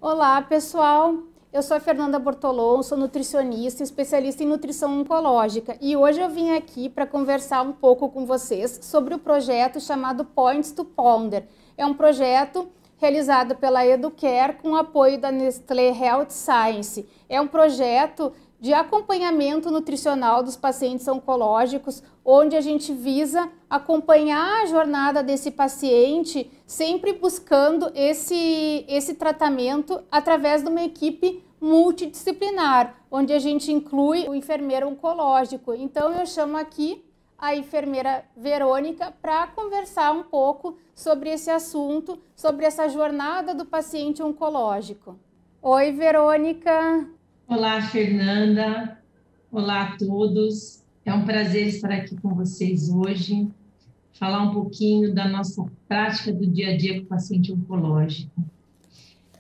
Olá, pessoal. Eu sou a Fernanda Bortolom, sou nutricionista, especialista em nutrição oncológica e hoje eu vim aqui para conversar um pouco com vocês sobre o projeto chamado Points to Ponder. É um projeto realizado pela Educare com apoio da Nestlé Health Science. É um projeto de acompanhamento nutricional dos pacientes oncológicos, onde a gente visa acompanhar a jornada desse paciente, sempre buscando esse tratamento através de uma equipe multidisciplinar, onde a gente inclui o enfermeiro oncológico. Então, eu chamo aqui a enfermeira Verônica para conversar um pouco sobre esse assunto, sobre essa jornada do paciente oncológico. Oi, Verônica. Olá, Fernanda. Olá a todos. É um prazer estar aqui com vocês hoje, falar um pouquinho da nossa prática do dia a dia com o paciente oncológico.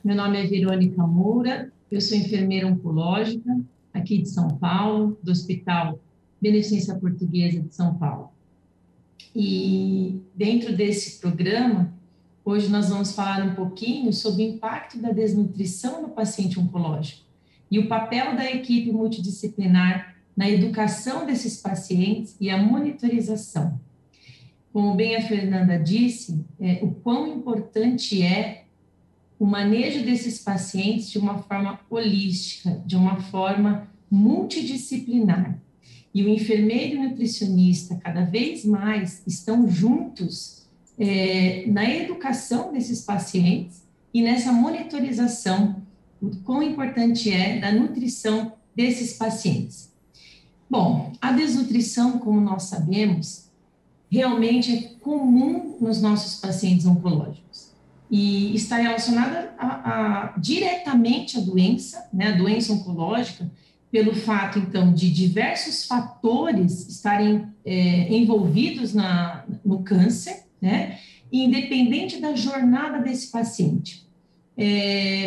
Meu nome é Verônica Moura, eu sou enfermeira oncológica aqui de São Paulo, do Hospital Beneficência Portuguesa de São Paulo. E dentro desse programa, hoje nós vamos falar um pouquinho sobre o impacto da desnutrição no paciente oncológico e o papel da equipe multidisciplinar na educação desses pacientes e a monitorização. Como bem a Fernanda disse, o quão importante é o manejo desses pacientes de uma forma holística, de uma forma multidisciplinar. E o enfermeiro e o nutricionista, cada vez mais, estão juntos na educação desses pacientes e nessa monitorização, o quão importante é da nutrição desses pacientes. Bom, a desnutrição, como nós sabemos, realmente é comum nos nossos pacientes oncológicos e está relacionada diretamente à doença, né, a doença oncológica, pelo fato, então, de diversos fatores estarem envolvidos no câncer, né, independente da jornada desse paciente.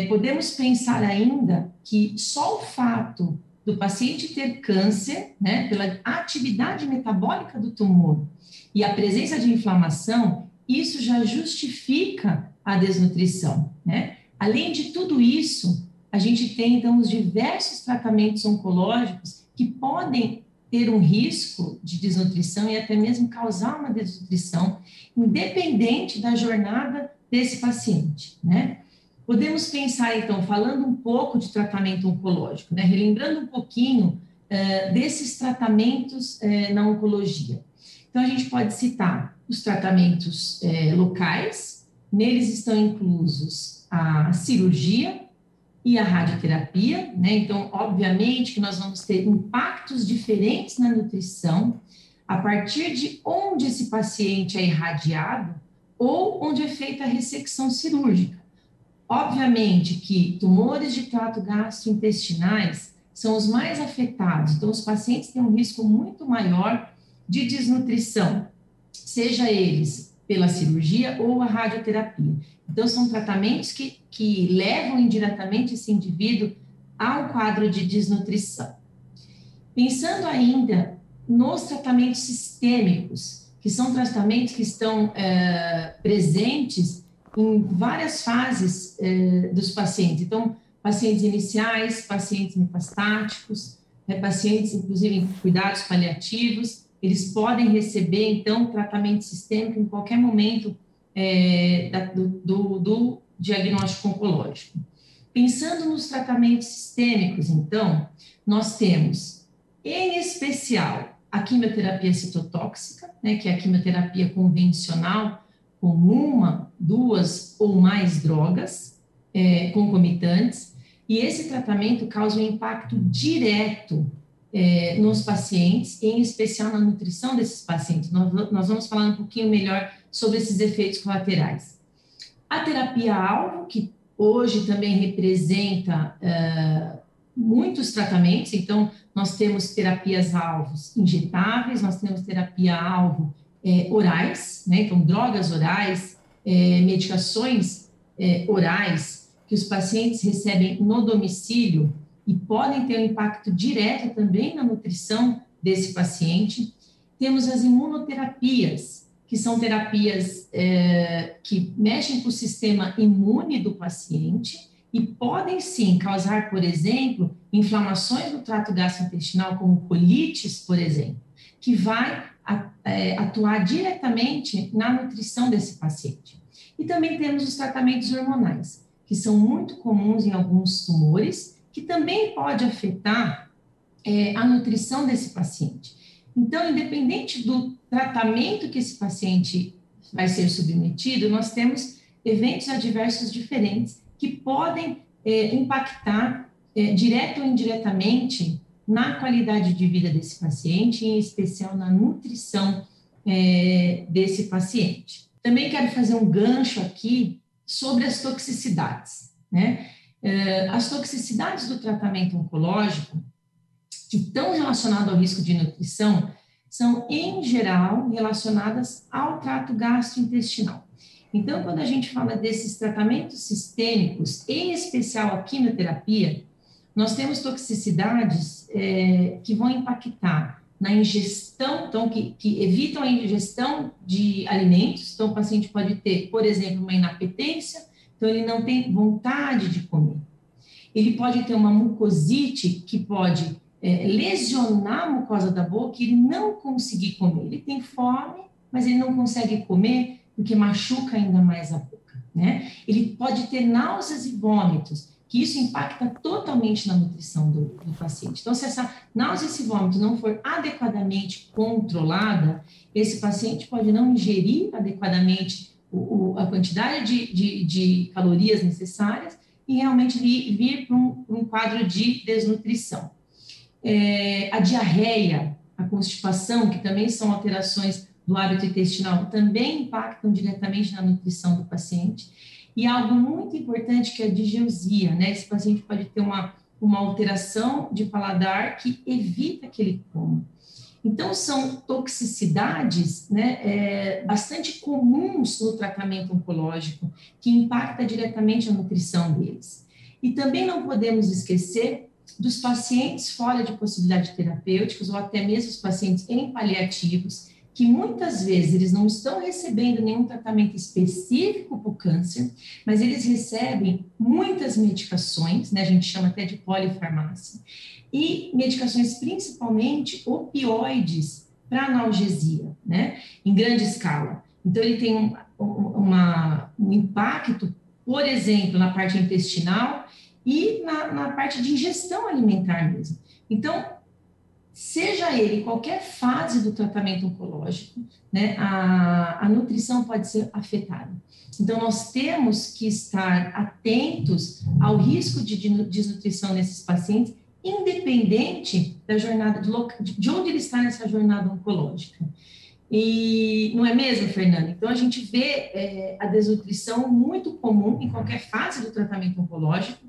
Podemos pensar ainda que só o fato do paciente ter câncer, né, pela atividade metabólica do tumor e a presença de inflamação, isso já justifica a desnutrição, né? Além de tudo isso, a gente tem, então, os diversos tratamentos oncológicos que podem ter um risco de desnutrição e até mesmo causar uma desnutrição, independente da jornada desse paciente, né? Podemos pensar, então, falando um pouco de tratamento oncológico, né? Relembrando um pouquinho desses tratamentos na oncologia. Então, a gente pode citar os tratamentos locais, neles estão inclusos a cirurgia e a radioterapia, né? Então, obviamente que nós vamos ter impactos diferentes na nutrição a partir de onde esse paciente é irradiado ou onde é feita a ressecção cirúrgica. Obviamente que tumores de trato gastrointestinais são os mais afetados, então os pacientes têm um risco muito maior de desnutrição, seja eles pela cirurgia ou a radioterapia. Então, são tratamentos que levam indiretamente esse indivíduo ao quadro de desnutrição. Pensando ainda nos tratamentos sistêmicos, que são tratamentos que estão presentes em várias fases dos pacientes. Então, pacientes iniciais, pacientes metastáticos, pacientes, inclusive, em cuidados paliativos, eles podem receber, então, tratamento sistêmico em qualquer momento do diagnóstico oncológico. Pensando nos tratamentos sistêmicos, então, nós temos, em especial, a quimioterapia citotóxica, né, que é a quimioterapia convencional, com uma, duas ou mais drogas concomitantes, e esse tratamento causa um impacto direto nos pacientes, em especial na nutrição desses pacientes. Nós vamos falar um pouquinho melhor sobre esses efeitos colaterais. A terapia-alvo, que hoje também representa muitos tratamentos, então nós temos terapias-alvos injetáveis, nós temos terapia-alvo orais, né? Então drogas orais, medicações orais que os pacientes recebem no domicílio e podem ter um impacto direto também na nutrição desse paciente. Temos as imunoterapias, que são terapias que mexem com o sistema imune do paciente e podem sim causar, por exemplo, inflamações no trato gastrointestinal, como colites, por exemplo, que vai atuar diretamente na nutrição desse paciente. E também temos os tratamentos hormonais, que são muito comuns em alguns tumores, que também pode afetar a nutrição desse paciente. Então, independente do tratamento que esse paciente vai ser submetido, nós temos eventos adversos diferentes que podem impactar direto ou indiretamente na qualidade de vida desse paciente, em especial na nutrição desse paciente. Também quero fazer um gancho aqui sobre as toxicidades, né? As toxicidades do tratamento oncológico, que estão relacionadas ao risco de nutrição, são, em geral, relacionadas ao trato gastrointestinal. Então, quando a gente fala desses tratamentos sistêmicos, em especial a quimioterapia, nós temos toxicidades que vão impactar na ingestão, então, que evitam a ingestão de alimentos. Então, o paciente pode ter, por exemplo, uma inapetência, então ele não tem vontade de comer. Ele pode ter uma mucosite que pode lesionar a mucosa da boca e ele não conseguir comer. Ele tem fome, mas ele não consegue comer porque machuca ainda mais a boca, né? Ele pode ter náuseas e vômitos, que isso impacta totalmente na nutrição do paciente. Então, se essa náusea e esse vômito não for adequadamente controlada, esse paciente pode não ingerir adequadamente a quantidade de calorias necessárias e realmente vir para um quadro de desnutrição. A diarreia, a constipação, que também são alterações do hábito intestinal, também impactam diretamente na nutrição do paciente. E algo muito importante que é a digeusia, né? Esse paciente pode ter uma alteração de paladar que evita que ele coma. Então, são toxicidades, né, bastante comuns no tratamento oncológico, que impacta diretamente a nutrição deles. E também não podemos esquecer dos pacientes fora de possibilidade terapêuticas, ou até mesmo os pacientes em paliativos, que muitas vezes eles não estão recebendo nenhum tratamento específico para o câncer, mas eles recebem muitas medicações, né, a gente chama até de polifarmácia, e medicações principalmente opioides para analgesia, né, em grande escala. Então, ele tem um impacto, por exemplo, na parte intestinal e na parte de ingestão alimentar mesmo. Então, seja ele qualquer fase do tratamento oncológico, né, a nutrição pode ser afetada. Então, nós temos que estar atentos ao risco de desnutrição nesses pacientes, independente da jornada, de onde ele está nessa jornada oncológica. E não é mesmo, Fernanda? Então, a gente vê a desnutrição muito comum em qualquer fase do tratamento oncológico.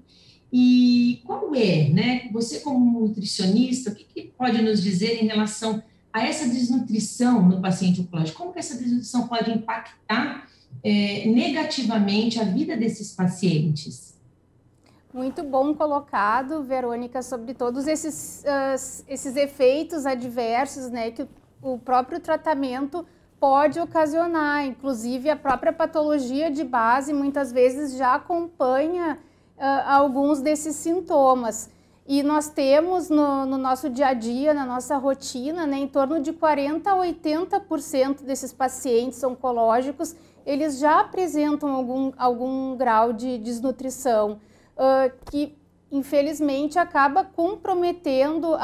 E qual né? Você, como nutricionista, o que pode nos dizer em relação a essa desnutrição no paciente oncológico? Como que essa desnutrição pode impactar negativamente a vida desses pacientes? Muito bom colocado, Verônica, sobre todos esses efeitos adversos, né, que o próprio tratamento pode ocasionar. Inclusive, a própria patologia de base muitas vezes já acompanha alguns desses sintomas. E nós temos no nosso dia a dia, na nossa rotina, né, em torno de 40% a 80% desses pacientes oncológicos, eles já apresentam algum grau de desnutrição, que infelizmente acaba comprometendo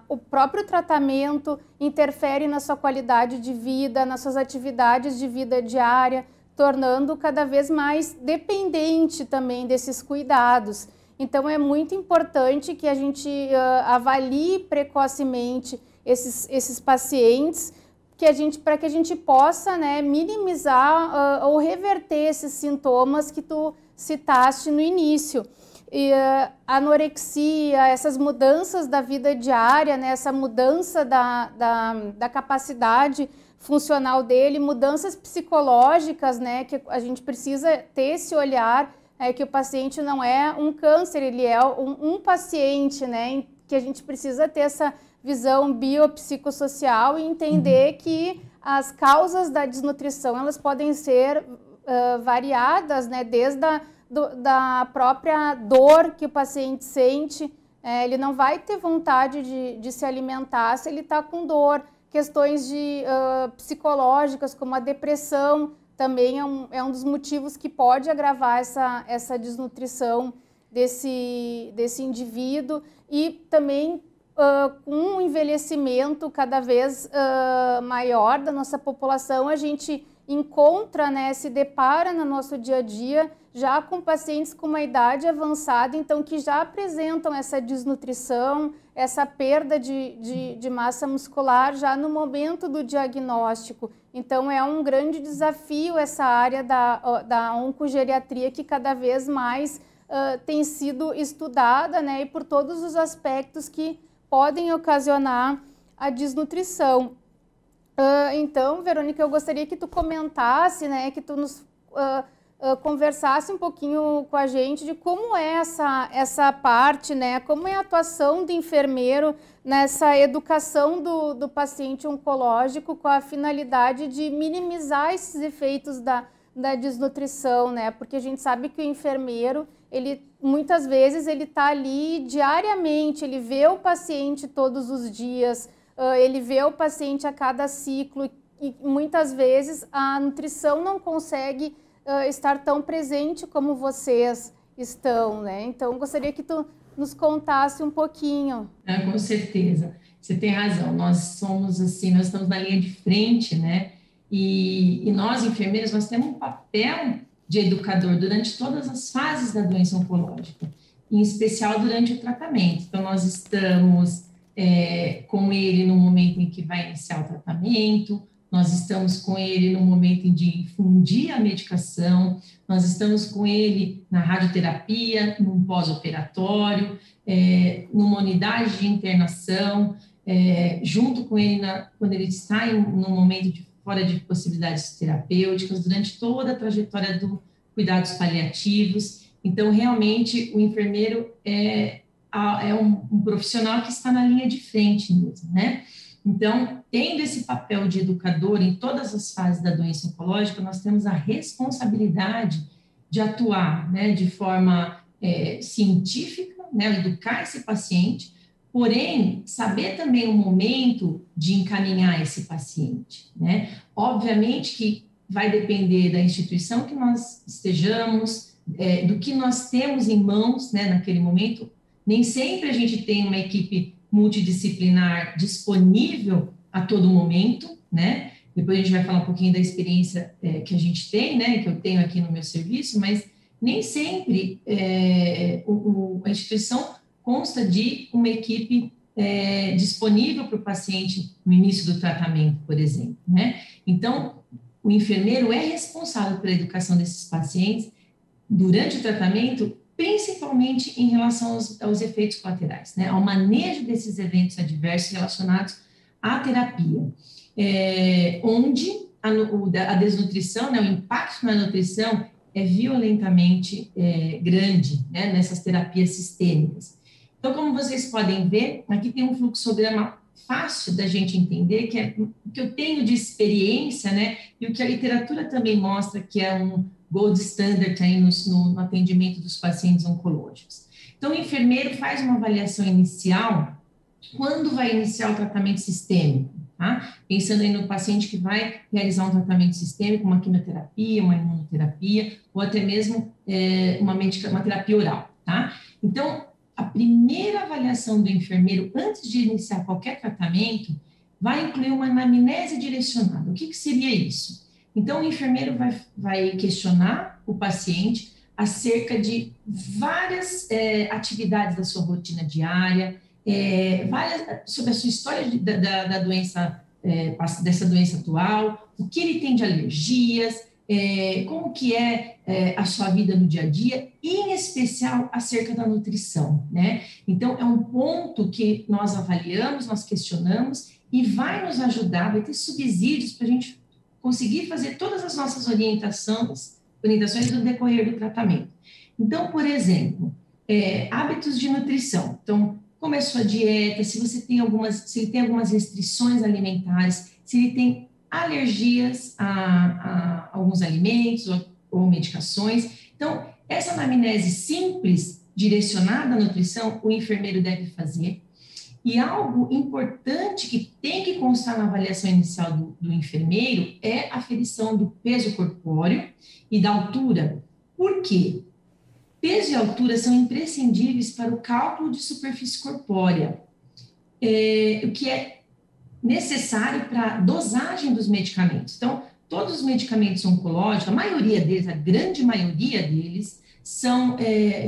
o próprio tratamento, interfere na sua qualidade de vida, nas suas atividades de vida diária, tornando cada vez mais dependente também desses cuidados. Então, é muito importante que a gente avalie precocemente esses pacientes, para que a gente possa, né, minimizar ou reverter esses sintomas que tu citaste no início. Anorexia, essas mudanças da vida diária, né, essa mudança da capacidade funcional dele, mudanças psicológicas, né, que a gente precisa ter esse olhar, que o paciente não é um câncer, ele é um paciente, né, que a gente precisa ter essa visão biopsicossocial e entender que as causas da desnutrição, elas podem ser variadas, né, desde da própria dor que o paciente sente. Ele não vai ter vontade de se alimentar se ele está com dor. Questões psicológicas, como a depressão, também é um dos motivos que pode agravar essa desnutrição desse indivíduo. E também com o envelhecimento cada vez maior da nossa população, a gente encontra, né, se depara no nosso dia a dia já com pacientes com uma idade avançada, então que já apresentam essa desnutrição, essa perda de massa muscular já no momento do diagnóstico. Então é um grande desafio essa área da oncogeriatria que cada vez mais tem sido estudada, né, e por todos os aspectos que podem ocasionar a desnutrição. Então, Verônica, eu gostaria que tu comentasse, né, que tu nos conversasse um pouquinho com a gente de como é essa parte, né, como é a atuação do enfermeiro nessa educação do paciente oncológico com a finalidade de minimizar esses efeitos da desnutrição, né, porque a gente sabe que o enfermeiro, muitas vezes ele está ali diariamente, ele vê o paciente todos os dias, ele vê o paciente a cada ciclo e muitas vezes a nutrição não consegue estar tão presente como vocês estão, né? Então, gostaria que tu nos contasse um pouquinho. Com certeza, você tem razão, nós somos assim, nós estamos na linha de frente, né? E nós, enfermeiros, nós temos um papel de educador durante todas as fases da doença oncológica, em especial durante o tratamento. Então, nós estamos com ele no momento em que vai iniciar o tratamento, nós estamos com ele no momento de infundir a medicação, nós estamos com ele na radioterapia, num pós-operatório, numa unidade de internação, junto com ele quando ele está no momento fora de possibilidades terapêuticas, durante toda a trajetória do cuidados paliativos. Então, realmente, o enfermeiro é um profissional que está na linha de frente mesmo, né? Então, tendo esse papel de educador em todas as fases da doença oncológica, nós temos a responsabilidade de atuar, né, de forma científica, né, educar esse paciente, porém, saber também o momento de encaminhar esse paciente, né? Obviamente que vai depender da instituição que nós estejamos, do que nós temos em mãos, né, naquele momento. Nem sempre a gente tem uma equipe multidisciplinar disponível a todo momento, né? Depois a gente vai falar um pouquinho da experiência que a gente tem, né, que eu tenho aqui no meu serviço, mas nem sempre a instituição consta de uma equipe disponível para o paciente no início do tratamento, por exemplo, né? Então, o enfermeiro é responsável pela educação desses pacientes durante o tratamento, principalmente em relação aos efeitos colaterais, né? Ao manejo desses eventos adversos relacionados à terapia, onde a desnutrição, né, o impacto na nutrição é violentamente grande, né, nessas terapias sistêmicas. Então, como vocês podem ver, aqui tem um fluxograma fácil da gente entender, que é o que eu tenho de experiência, né, e o que a literatura também mostra que é um gold standard aí no atendimento dos pacientes oncológicos. Então, o enfermeiro faz uma avaliação inicial quando vai iniciar o tratamento sistêmico, tá? Pensando aí no paciente que vai realizar um tratamento sistêmico, uma quimioterapia, uma imunoterapia, ou até mesmo uma terapia oral, tá? Então, a primeira avaliação do enfermeiro antes de iniciar qualquer tratamento vai incluir uma anamnese direcionada. O que seria isso? Então, o enfermeiro vai questionar o paciente acerca de várias atividades da sua rotina diária, sobre a sua história da doença, dessa doença atual, o que ele tem de alergias, como que é a sua vida no dia a dia, e em especial acerca da nutrição, né? Então, é um ponto que nós avaliamos, nós questionamos, e vai nos ajudar, vai ter subsídios para a gente conseguir fazer todas as nossas orientações no decorrer do tratamento. Então, por exemplo, hábitos de nutrição. Então, como é a sua dieta, se ele tem algumas restrições alimentares, se ele tem alergias a alguns alimentos ou medicações. Então, essa anamnese simples, direcionada à nutrição, o enfermeiro deve fazer. E algo importante que tem que constar na avaliação inicial do enfermeiro é a aferição do peso corpóreo e da altura. Por quê? Peso e altura são imprescindíveis para o cálculo de superfície corpórea, o que é necessário para a dosagem dos medicamentos. Então, todos os medicamentos oncológicos, a maioria deles, a grande maioria deles, são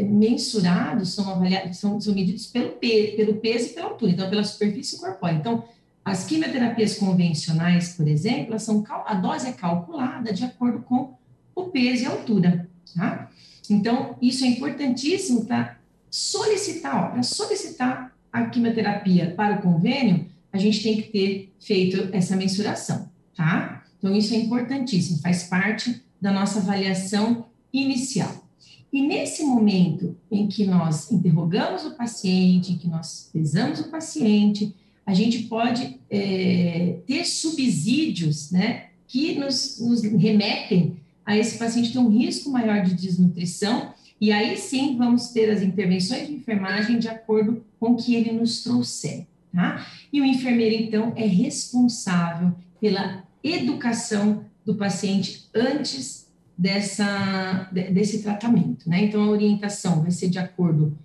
mensurados, são avaliados, são medidos pelo peso e pela altura, então pela superfície corpórea. Então, as quimioterapias convencionais, por exemplo, a dose é calculada de acordo com o peso e a altura, tá? Então, isso é importantíssimo para solicitar, para solicitar a quimioterapia para o convênio, a gente tem que ter feito essa mensuração, tá? Então, isso é importantíssimo, faz parte da nossa avaliação inicial. E nesse momento em que nós interrogamos o paciente, em que nós pesamos o paciente, a gente pode ter subsídios, né, que nos remetem a esse paciente ter um risco maior de desnutrição, e aí sim vamos ter as intervenções de enfermagem de acordo com o que ele nos trouxer, tá? E o enfermeiro, então, é responsável pela educação do paciente antes desse tratamento, né? Então, a orientação vai ser de acordo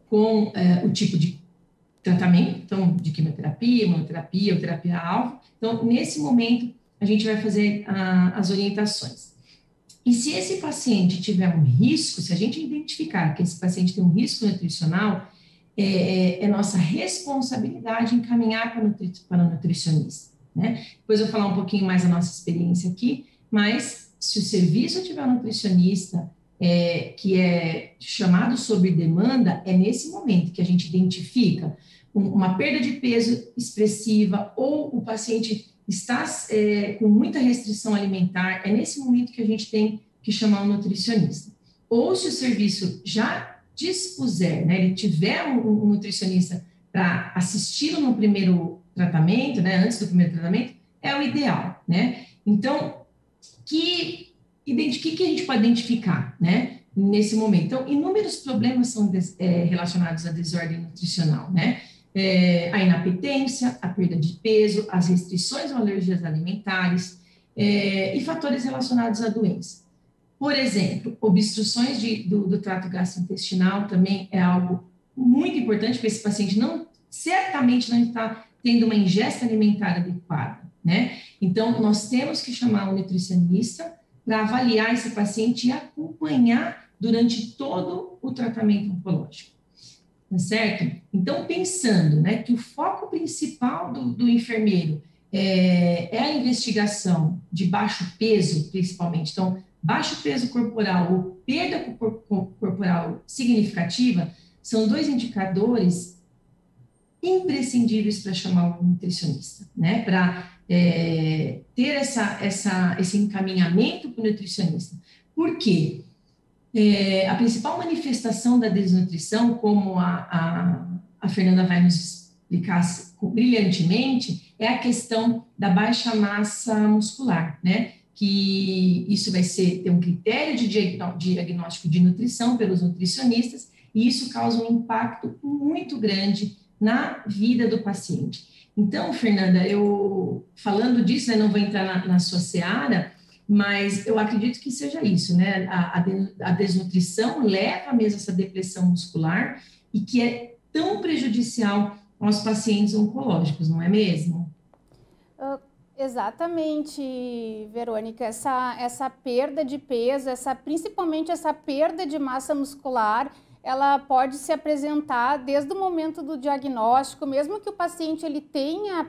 com o tipo de tratamento, então, de quimioterapia, imunoterapia ou terapia-alvo. Então, nesse momento, a gente vai fazer as orientações. E se esse paciente tiver um risco, se a gente identificar que esse paciente tem um risco nutricional, é nossa responsabilidade encaminhar para o nutricionista, né? Depois eu vou falar um pouquinho mais da nossa experiência aqui, mas se o serviço tiver um nutricionista que é chamado sob demanda, é nesse momento que a gente identifica uma perda de peso expressiva ou o paciente está com muita restrição alimentar, é nesse momento que a gente tem que chamar um nutricionista. Ou se o serviço já dispuser, né, ele tiver um nutricionista para assisti-lo no primeiro tratamento, né, antes do primeiro tratamento, é o ideal, né? Então, que a gente pode identificar, né, nesse momento? Então, inúmeros problemas são relacionados à desordem nutricional, né? A inapetência, a perda de peso, as restrições ou alergias alimentares e fatores relacionados à doença. Por exemplo, obstruções do trato gastrointestinal também é algo muito importante, porque esse paciente certamente não está tendo uma ingesta alimentar adequada, né? Então, nós temos que chamar um nutricionista para avaliar esse paciente e acompanhar durante todo o tratamento oncológico. Tá certo? Então, pensando, né, que o foco principal do enfermeiro é a investigação de baixo peso, principalmente. Então, baixo peso corporal ou perda corporal significativa são dois indicadores imprescindíveis para chamar um nutricionista, né? Para ter esse encaminhamento para o nutricionista. Por quê? A principal manifestação da desnutrição, como a Fernanda vai nos explicar brilhantemente, é a questão da baixa massa muscular, né? Que isso vai ter um critério de diagnóstico de nutrição pelos nutricionistas, e isso causa um impacto muito grande na vida do paciente. Então, Fernanda, eu falando disso, né, não vou entrar na sua seara, mas eu acredito que seja isso, né? A desnutrição leva mesmo a essa depressão muscular e que é tão prejudicial aos pacientes oncológicos, não é mesmo? Exatamente, Verônica. Essa perda de peso, principalmente essa perda de massa muscular, ela pode se apresentar desde o momento do diagnóstico, mesmo que o paciente ele tenha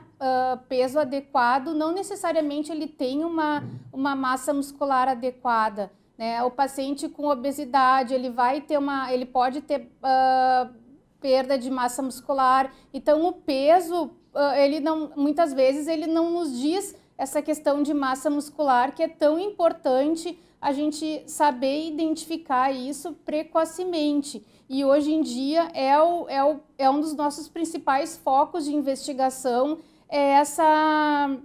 peso adequado, não necessariamente ele tem uma massa muscular adequada, né? O paciente com obesidade, ele pode ter perda de massa muscular, então o peso, muitas vezes ele não nos diz essa questão de massa muscular, que é tão importante a gente saber identificar isso precocemente. E hoje em dia é um dos nossos principais focos de investigação, essa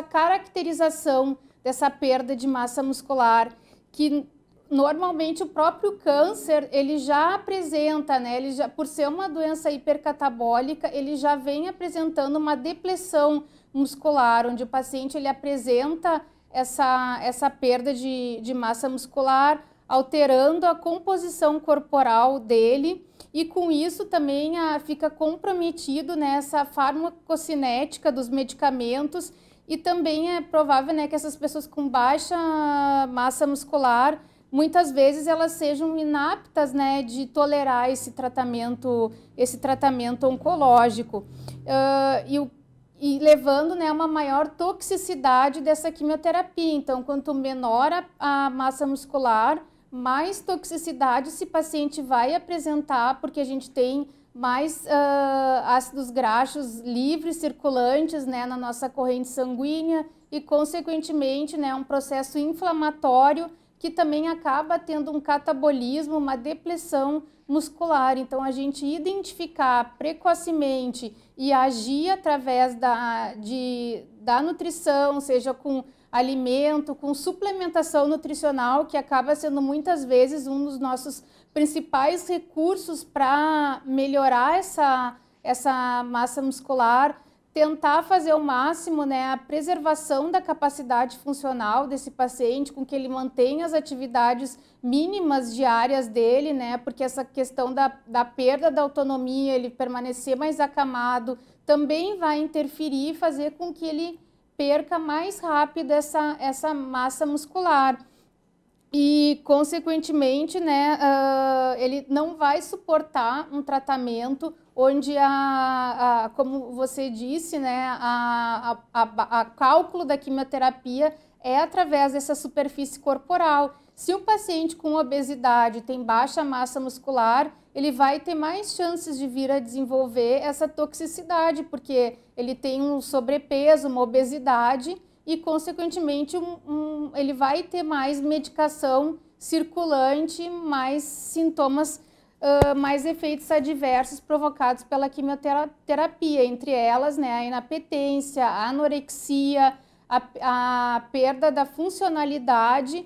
caracterização dessa perda de massa muscular, que normalmente o próprio câncer, ele já apresenta, né, por ser uma doença hipercatabólica, ele já vem apresentando uma depressão muscular, onde o paciente ele apresenta essa perda de massa muscular, alterando a composição corporal dele, e com isso também fica comprometido nessa farmacocinética dos medicamentos, e também é provável, né, que essas pessoas com baixa massa muscular, muitas vezes elas sejam inaptas, né, de tolerar esse tratamento oncológico, e levando, né, uma maior toxicidade dessa quimioterapia. Então, quanto menor a massa muscular, mais toxicidade esse paciente vai apresentar, porque a gente tem mais ácidos graxos livres, circulantes, né, na nossa corrente sanguínea, e, consequentemente, né, um processo inflamatório que também acaba tendo um catabolismo, uma depressão muscular. Então, a gente identificar precocemente e agir através da nutrição, seja com alimento, com suplementação nutricional, que acaba sendo muitas vezes um dos nossos principais recursos para melhorar essa massa muscular, tentar fazer o máximo, né, a preservação da capacidade funcional desse paciente, com que ele mantenha as atividades mínimas diárias dele, né, porque essa questão da perda da autonomia, ele permanecer mais acamado, também vai interferir e fazer com que ele perca mais rápido essa massa muscular. E, consequentemente, né, ele não vai suportar um tratamento onde, como você disse, né, a cálculo da quimioterapia é através dessa superfície corporal. Se o paciente com obesidade tem baixa massa muscular, ele vai ter mais chances de vir a desenvolver essa toxicidade, porque ele tem um sobrepeso, uma obesidade, e, consequentemente, ele vai ter mais medicação circulante, mais sintomas, mais efeitos adversos provocados pela quimioterapia, entre elas, né, a inapetência, a anorexia, a perda da funcionalidade,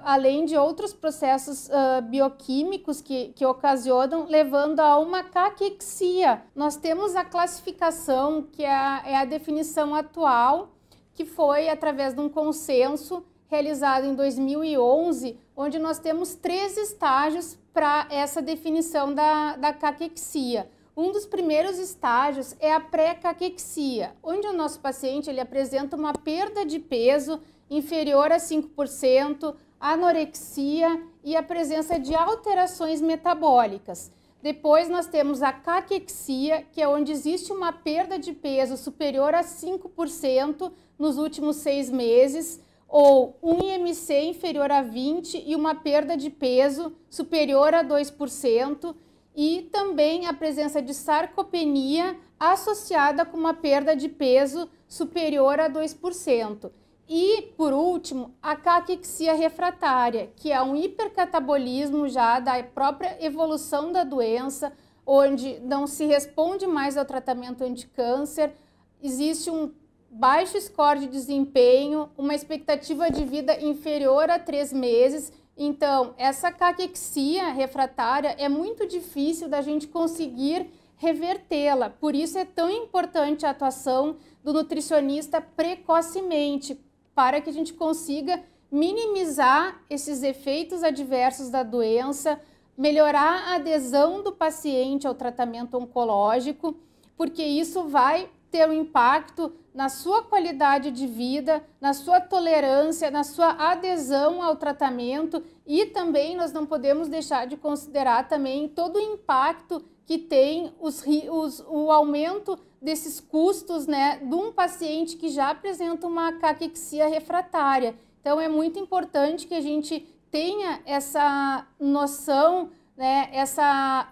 além de outros processos bioquímicos que ocasionam, levando a uma caquexia. Nós temos a classificação, que é a definição atual, que foi através de um consenso realizado em 2011, onde nós temos 3 estágios para essa definição da caquexia. Um dos primeiros estágios é a pré-caquexia, onde o nosso paciente ele apresenta uma perda de peso inferior a 5%, anorexia e a presença de alterações metabólicas. Depois nós temos a caquexia, que é onde existe uma perda de peso superior a 5% nos últimos 6 meses, ou um IMC inferior a 20 e uma perda de peso superior a 2%, e também a presença de sarcopenia associada com uma perda de peso superior a 2%. E, por último, a caquexia refratária, que é um hipercatabolismo já da própria evolução da doença, onde não se responde mais ao tratamento anticâncer, existe um baixo score de desempenho, uma expectativa de vida inferior a 3 meses. Então, essa caquexia refratária é muito difícil da gente conseguir revertê-la. Por isso é tão importante a atuação do nutricionista precocemente, para que a gente consiga minimizar esses efeitos adversos da doença, melhorar a adesão do paciente ao tratamento oncológico, porque isso vai ter um impacto na sua qualidade de vida, na sua tolerância, na sua adesão ao tratamento, e também nós não podemos deixar de considerar também todo o impacto que tem o aumento desses custos, né, de um paciente que já apresenta uma caquexia refratária. Então, é muito importante que a gente tenha essa noção, né, essa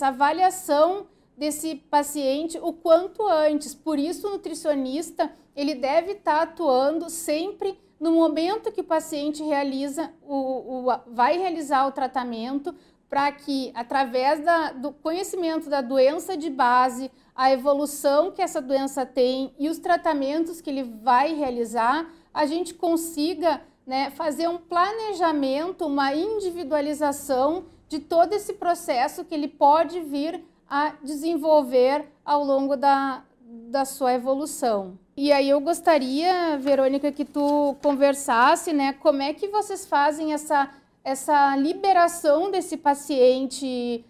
avaliação desse paciente o quanto antes. Por isso, o nutricionista ele deve estar atuando sempre no momento que o paciente vai realizar o tratamento, para que, através do conhecimento da doença de base, a evolução que essa doença tem e os tratamentos que ele vai realizar, a gente consiga né, fazer um planejamento, uma individualização de todo esse processo que ele pode vir a desenvolver ao longo da sua evolução. E aí eu gostaria, Verônica, que tu conversasse, né, como é que vocês fazem essa liberação desse paciente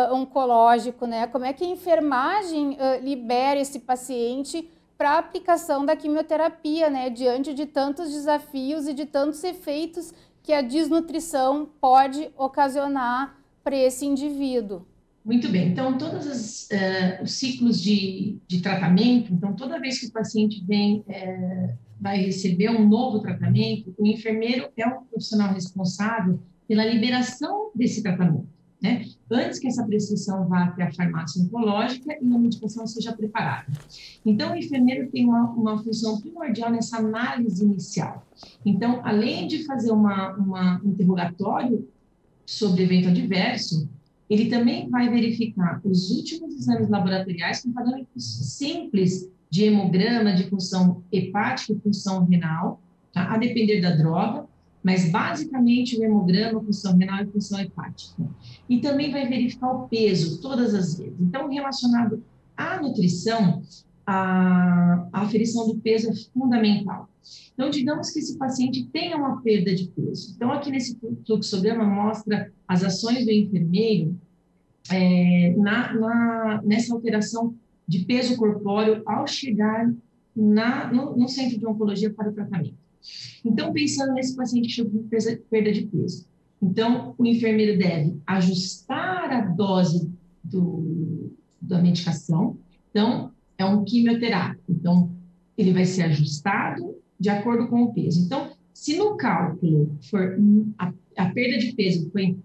oncológico, né? Como é que a enfermagem libera esse paciente para a aplicação da quimioterapia, né? Diante de tantos desafios e de tantos efeitos que a desnutrição pode ocasionar para esse indivíduo. Muito bem, então todos os ciclos de tratamento, então toda vez que o paciente vai receber um novo tratamento, o enfermeiro é o profissional responsável pela liberação desse tratamento, né? Antes que essa prescrição vá até a farmácia oncológica e a medicação seja preparada. Então o enfermeiro tem uma função primordial nessa análise inicial. Então, além de fazer um interrogatório sobre evento adverso, ele também vai verificar os últimos exames laboratoriais com parâmetros simples de hemograma, de função hepática e função renal, tá? A depender da droga, mas basicamente o hemograma, função renal e função hepática. E também vai verificar o peso todas as vezes. Então, relacionado à nutrição, a aferição do peso é fundamental. Então, digamos que esse paciente tenha uma perda de peso. Então, aqui nesse fluxograma mostra as ações do enfermeiro nessa alteração de peso corpóreo ao chegar no centro de oncologia para o tratamento. Então, pensando nesse paciente que chegou com perda de peso, então, o enfermeiro deve ajustar a dose da medicação. Então, é um quimioterápico. Então, ele vai ser ajustado de acordo com o peso. Então, se no cálculo for a perda de peso foi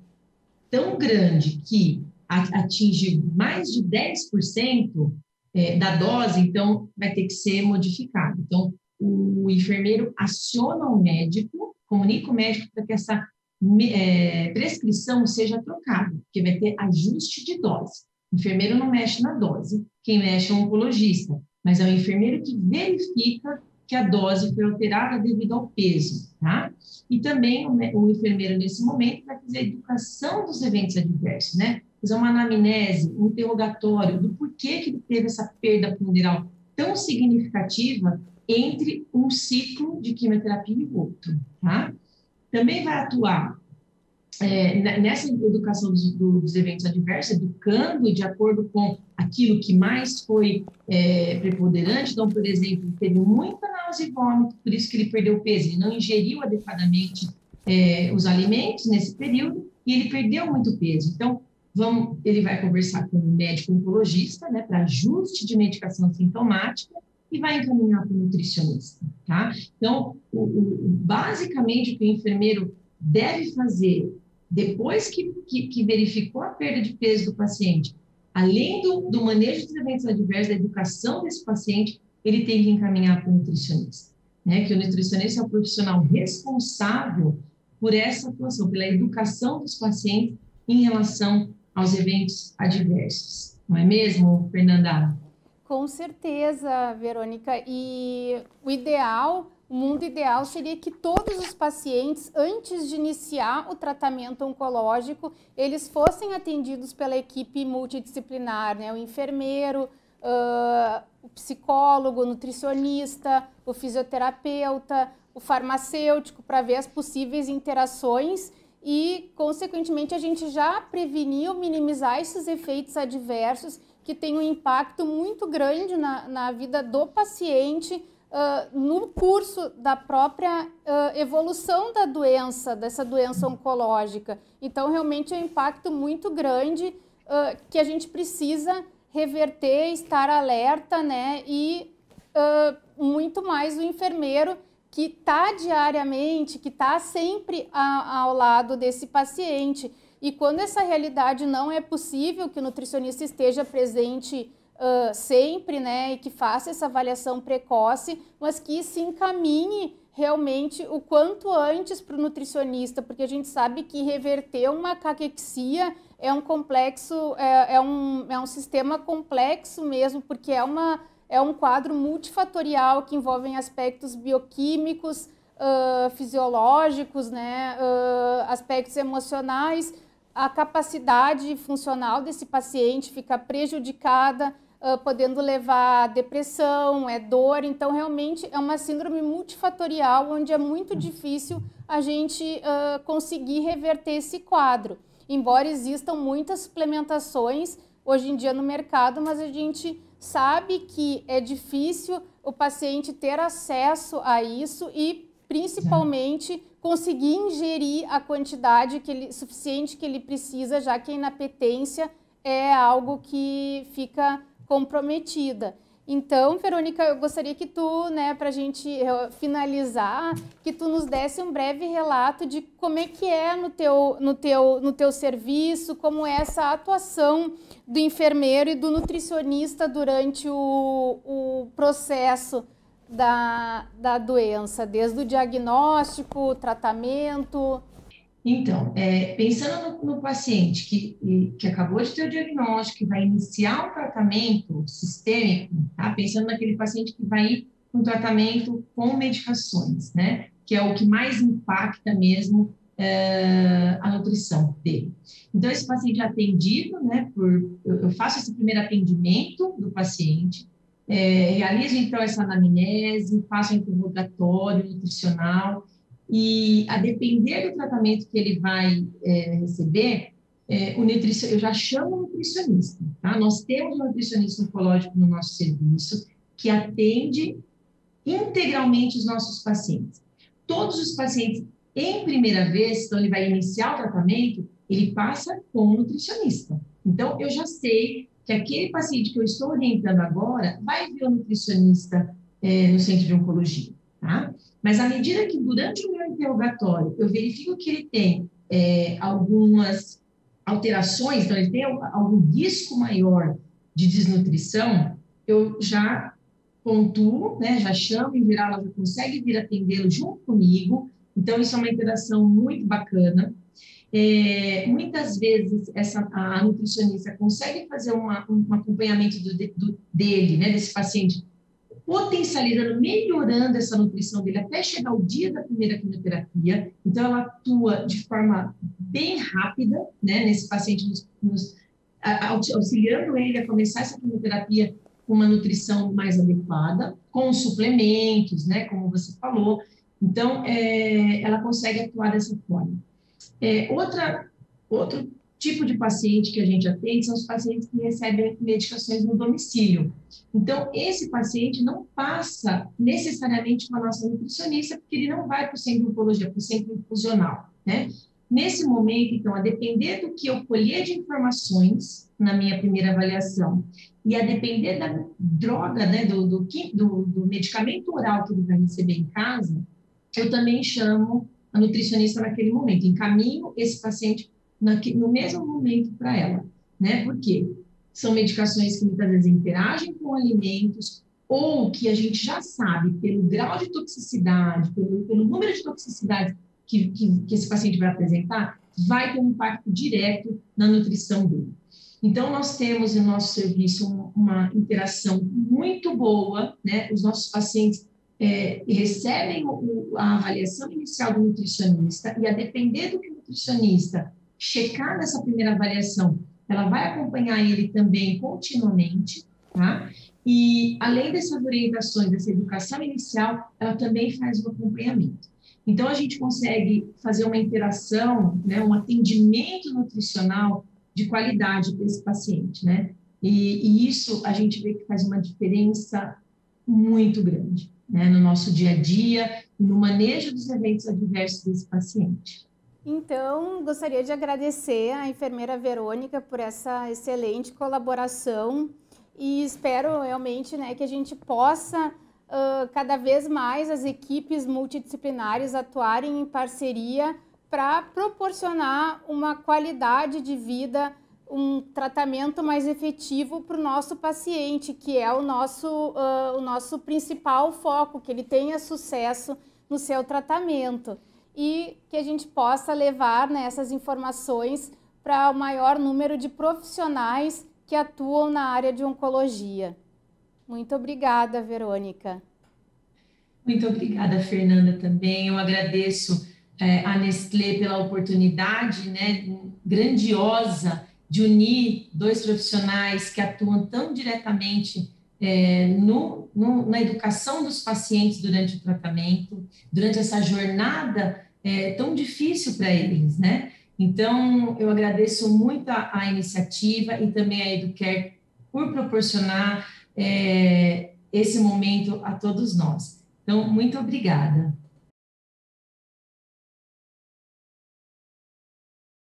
tão grande que atinge mais de 10% da dose, então vai ter que ser modificado. Então, o enfermeiro aciona o médico, comunica o médico para que essa prescrição seja trocada, porque vai ter ajuste de dose. O enfermeiro não mexe na dose, quem mexe é o oncologista, mas é o enfermeiro que verifica que a dose foi alterada devido ao peso, tá? E também o enfermeiro, nesse momento, vai fazer a educação dos eventos adversos, né? Fazer uma anamnese, um interrogatório do porquê que ele teve essa perda ponderal tão significativa entre um ciclo de quimioterapia e outro, tá? Também vai atuar nessa educação dos eventos adversos, educando de acordo com aquilo que mais foi preponderante. Então, por exemplo, ele teve muita náusea e vômito, por isso que ele perdeu peso, ele não ingeriu adequadamente os alimentos nesse período e ele perdeu muito peso. Então, ele vai conversar com o médico oncologista, né, para ajuste de medicação sintomática e vai encaminhar para o nutricionista, tá? Então, basicamente, o que o enfermeiro deve fazer depois que verificou a perda de peso do paciente, além do manejo dos eventos adversos, da educação desse paciente, ele tem que encaminhar para o nutricionista, né? Que o nutricionista é o profissional responsável por essa atuação, pela educação dos pacientes em relação aos eventos adversos. Não é mesmo, Fernanda? Com certeza, Verônica. E o mundo ideal seria que todos os pacientes, antes de iniciar o tratamento oncológico, eles fossem atendidos pela equipe multidisciplinar, né? O enfermeiro, o psicólogo, o nutricionista, o fisioterapeuta, o farmacêutico, para ver as possíveis interações e, consequentemente, a gente já prevenir ou minimizar esses efeitos adversos que têm um impacto muito grande na vida do paciente, no curso da própria evolução da doença, dessa doença oncológica. Então, realmente é um impacto muito grande que a gente precisa reverter, estar alerta, né? E muito mais o enfermeiro que está diariamente, que está sempre ao lado desse paciente. E quando essa realidade não é possível, que o nutricionista esteja presente sempre, né, e que faça essa avaliação precoce, mas que se encaminhe realmente o quanto antes para o nutricionista, porque a gente sabe que reverter uma caquexia é um complexo, é um sistema complexo mesmo, porque é um quadro multifatorial que envolve aspectos bioquímicos, fisiológicos, né, aspectos emocionais, a capacidade funcional desse paciente fica prejudicada, podendo levar a depressão, dor. Então, realmente, é uma síndrome multifatorial, onde é muito difícil a gente conseguir reverter esse quadro. Embora existam muitas suplementações hoje em dia no mercado, mas a gente sabe que é difícil o paciente ter acesso a isso e, principalmente, conseguir ingerir a quantidade suficiente que ele precisa, já que a inapetência é algo que fica comprometida. Então, Verônica, eu gostaria que tu, né, para a gente finalizar, que tu nos desse um breve relato de como é que é no teu serviço, como é essa atuação do enfermeiro e do nutricionista durante o processo da doença, desde o diagnóstico, tratamento. Então, pensando no paciente que acabou de ter o diagnóstico, que vai iniciar um tratamento sistêmico, tá? Pensando naquele paciente que vai ir para um tratamento com medicações, né? Que é o que mais impacta mesmo a nutrição dele. Então, esse paciente é atendido, né? Eu faço esse primeiro atendimento do paciente, realizo então essa anamnese, faço o interrogatório nutricional. E a depender do tratamento que ele vai receber, eu já chamo o nutricionista. Tá? Nós temos um nutricionista oncológico no nosso serviço que atende integralmente os nossos pacientes. Todos os pacientes, em primeira vez, então ele vai iniciar o tratamento, ele passa com o nutricionista. Então, eu já sei que aquele paciente que eu estou orientando agora vai ver o nutricionista no centro de oncologia. Tá? Mas à medida que durante o meu interrogatório eu verifico que ele tem algumas alterações, então ele tem algum risco maior de desnutrição, eu já pontuo, né, já chamo, em geral ela já consegue vir atendê-lo junto comigo, então isso é uma interação muito bacana. Muitas vezes a nutricionista consegue fazer um acompanhamento dele, né, desse paciente, potencializando, melhorando essa nutrição dele até chegar o dia da primeira quimioterapia. Então, ela atua de forma bem rápida, né, nesse paciente, auxiliando ele a começar essa quimioterapia com uma nutrição mais adequada, com suplementos, né, como você falou. Então, ela consegue atuar dessa forma. Outro tipo de paciente que a gente atende são os pacientes que recebem medicações no domicílio. Então, esse paciente não passa necessariamente com a nossa nutricionista, porque ele não vai para o centro de oncologia, para o centro infusional, né? Nesse momento, então, a depender do que eu colher de informações na minha primeira avaliação e a depender da droga, né, do medicamento oral que ele vai receber em casa, eu também chamo a nutricionista naquele momento, encaminho esse paciente no mesmo momento para ela, né? Porque são medicações que muitas vezes interagem com alimentos ou que a gente já sabe, pelo grau de toxicidade, pelo número de toxicidades que esse paciente vai apresentar, vai ter um impacto direto na nutrição dele. Então, nós temos no nosso serviço uma interação muito boa, né? Os nossos pacientes recebem a avaliação inicial do nutricionista e, a depender do que o nutricionista checar nessa primeira avaliação, ela vai acompanhar ele também continuamente, tá? E, além dessas orientações, dessa educação inicial, ela também faz o acompanhamento. Então, a gente consegue fazer uma interação, né, um atendimento nutricional de qualidade para esse paciente, né? E isso a gente vê que faz uma diferença muito grande, né, no nosso dia a dia e no manejo dos eventos adversos desse paciente. Então, gostaria de agradecer à enfermeira Verônica por essa excelente colaboração e espero realmente, né, que a gente possa, cada vez mais, as equipes multidisciplinares atuarem em parceria para proporcionar uma qualidade de vida, um tratamento mais efetivo para o nosso paciente, que é o nosso principal foco, que ele tenha sucesso no seu tratamento. E que a gente possa levar, né, essas informações para o maior número de profissionais que atuam na área de oncologia. Muito obrigada, Verônica. Muito obrigada, Fernanda, também. Eu agradeço a Nestlé pela oportunidade, né, grandiosa de unir dois profissionais que atuam tão diretamente na educação dos pacientes durante o tratamento, durante essa jornada tão difícil para eles, né? Então, eu agradeço muito a iniciativa e também a Educare por proporcionar esse momento a todos nós. Então, muito obrigada.